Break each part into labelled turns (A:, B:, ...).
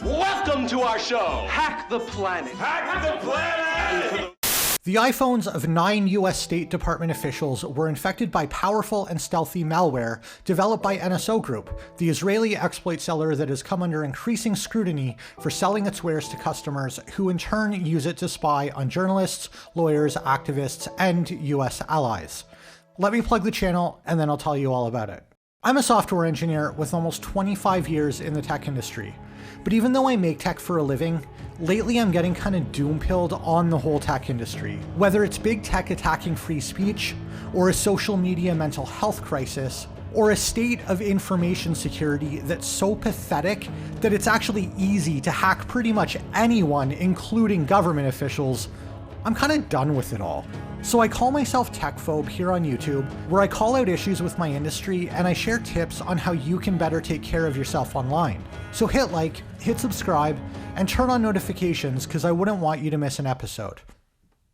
A: Welcome to our show!
B: Hack the planet!
A: Hack the planet!
C: The iPhones of 9 US State Department officials were infected by powerful and stealthy malware developed by NSO Group, the Israeli exploit seller that has come under increasing scrutiny for selling its wares to customers who in turn use it to spy on journalists, lawyers, activists, and US allies. Let me plug the channel and then I'll tell you all about it. I'm a software engineer with almost 25 years in the tech industry. But even though I make tech for a living, lately I'm getting kind of doom-pilled on the whole tech industry. Whether it's big tech attacking free speech, or a social media mental health crisis, or a state of information security that's so pathetic that it's actually easy to hack pretty much anyone, including government officials, I'm kind of done with it all. So I call myself TechPhobe here on YouTube, where I call out issues with my industry and I share tips on how you can better take care of yourself online. So hit like, hit subscribe, and turn on notifications because I wouldn't want you to miss an episode.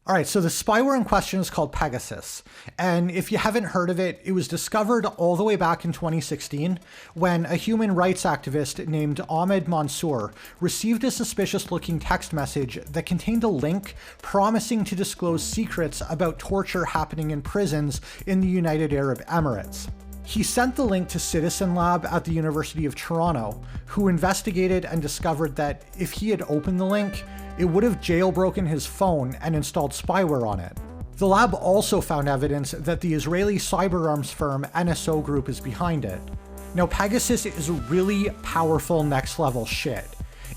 C: Alright, so the spyware in question is called Pegasus, and if you haven't heard of it, it was discovered all the way back in 2016 when a human rights activist named Ahmed Mansour received a suspicious-looking text message that contained a link promising to disclose secrets about torture happening in prisons in the United Arab Emirates. He sent the link to Citizen Lab at the University of Toronto, who investigated and discovered that if he had opened the link, it would have jailbroken his phone and installed spyware on it. The lab also found evidence that the Israeli cyberarms firm NSO Group is behind it. Now, Pegasus is really powerful next-level shit.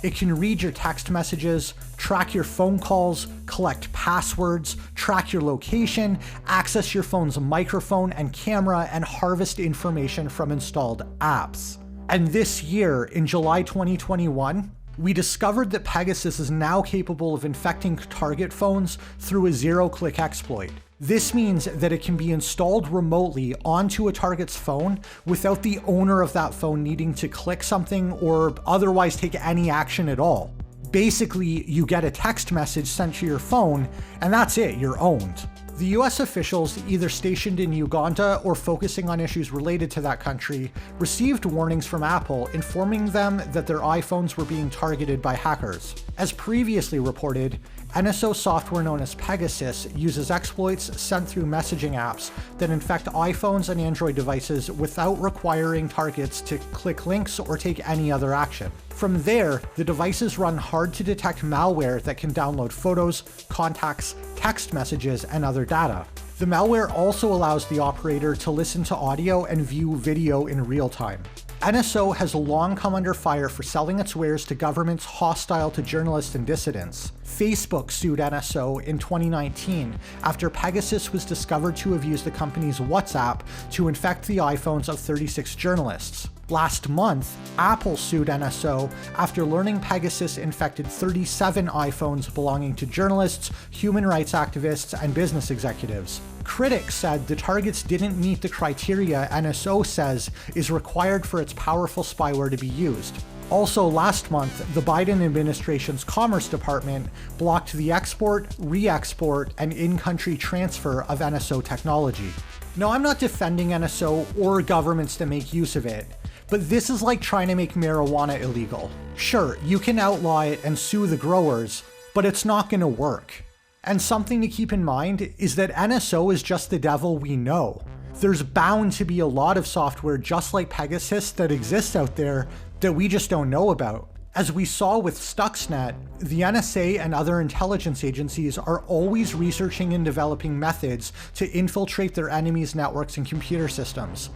C: It can read your text messages, track your phone calls, collect passwords, track your location, access your phone's microphone and camera, and harvest information from installed apps. And this year, in July 2021, we discovered that Pegasus is now capable of infecting target phones through a zero-click exploit. This means that it can be installed remotely onto a target's phone without the owner of that phone needing to click something or otherwise take any action at all. Basically, you get a text message sent to your phone, and that's it, you're owned. The US officials, either stationed in Uganda or focusing on issues related to that country, received warnings from Apple informing them that their iPhones were being targeted by hackers. As previously reported, NSO software known as Pegasus uses exploits sent through messaging apps that infect iPhones and Android devices without requiring targets to click links or take any other action. From there, the devices run hard-to-detect malware that can download photos, contacts, text messages, and other data. The malware also allows the operator to listen to audio and view video in real time. NSO has long come under fire for selling its wares to governments hostile to journalists and dissidents. Facebook sued NSO in 2019 after Pegasus was discovered to have used the company's WhatsApp to infect the iPhones of 36 journalists. Last month, Apple sued NSO after learning Pegasus infected 37 iPhones belonging to journalists, human rights activists, and business executives. Critics said the targets didn't meet the criteria NSO says is required for its powerful spyware to be used. Also last month, the Biden administration's Commerce Department blocked the export, re-export, and in-country transfer of NSO technology. Now, I'm not defending NSO or governments that make use of it, but this is like trying to make marijuana illegal. Sure, you can outlaw it and sue the growers, but it's not going to work. And something to keep in mind is that NSO is just the devil we know. There's bound to be a lot of software just like Pegasus that exists out there that we just don't know about. As we saw with Stuxnet, the NSA and other intelligence agencies are always researching and developing methods to infiltrate their enemies' networks and computer systems.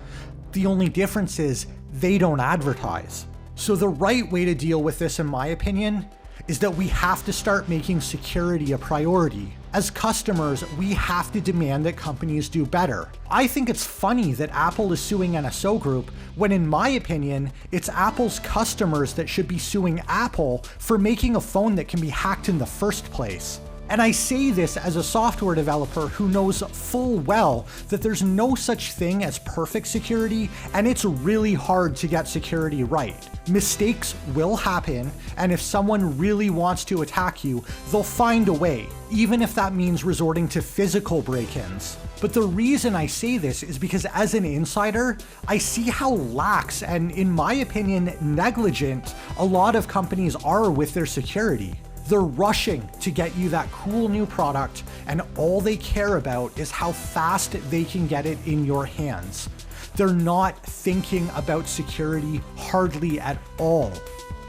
C: The only difference is they don't advertise. So the right way to deal with this, in my opinion, is that we have to start making security a priority. As customers, we have to demand that companies do better. I think it's funny that Apple is suing NSO Group when, in my opinion, it's Apple's customers that should be suing Apple for making a phone that can be hacked in the first place. And I say this as a software developer who knows full well that there's no such thing as perfect security, and it's really hard to get security right. Mistakes will happen, and if someone really wants to attack you, they'll find a way, even if that means resorting to physical break-ins. But the reason I say this is because as an insider, I see how lax and, in my opinion, negligent a lot of companies are with their security. They're rushing to get you that cool new product, and all they care about is how fast they can get it in your hands. They're not thinking about security hardly at all.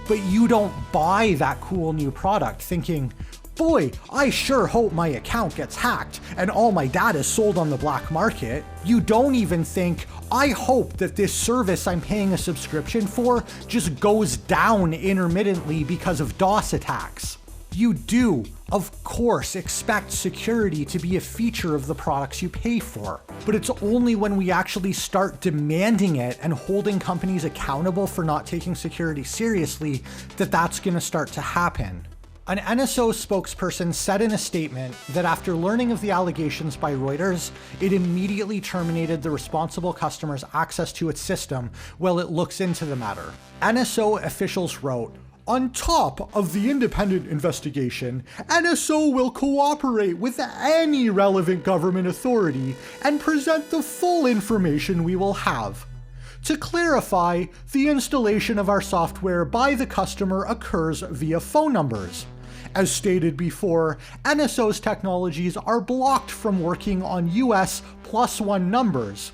C: But you don't buy that cool new product thinking, boy, I sure hope my account gets hacked and all my data is sold on the black market. You don't even think, I hope that this service I'm paying a subscription for just goes down intermittently because of DOS attacks. You do, of course, expect security to be a feature of the products you pay for, but it's only when we actually start demanding it and holding companies accountable for not taking security seriously that that's going to start to happen. An NSO spokesperson said in a statement that after learning of the allegations by Reuters, it immediately terminated the responsible customer's access to its system while it looks into the matter. NSO officials wrote, "On top of the independent investigation, NSO will cooperate with any relevant government authority and present the full information we will have. To clarify, the installation of our software by the customer occurs via phone numbers. As stated before, NSO's technologies are blocked from working on US +1 numbers.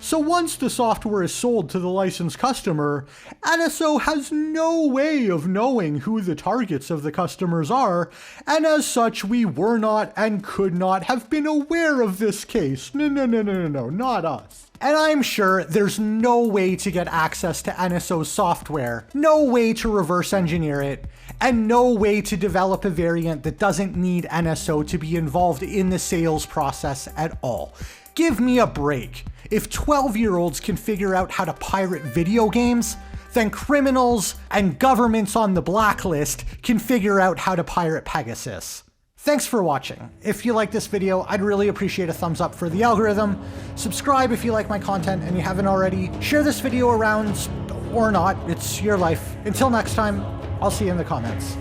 C: So once the software is sold to the licensed customer, NSO has no way of knowing who the targets of the customers are, and as such we were not and could not have been aware of this case. No, not us." And I'm sure there's no way to get access to NSO's software, no way to reverse engineer it, and no way to develop a variant that doesn't need NSO to be involved in the sales process at all. Give me a break. If 12-year-olds can figure out how to pirate video games, then criminals and governments on the blacklist can figure out how to pirate Pegasus. Thanks for watching. If you like this video, I'd really appreciate a thumbs up for the algorithm. Subscribe if you like my content and you haven't already. Share this video around, or not, it's your life. Until next time, I'll see you in the comments.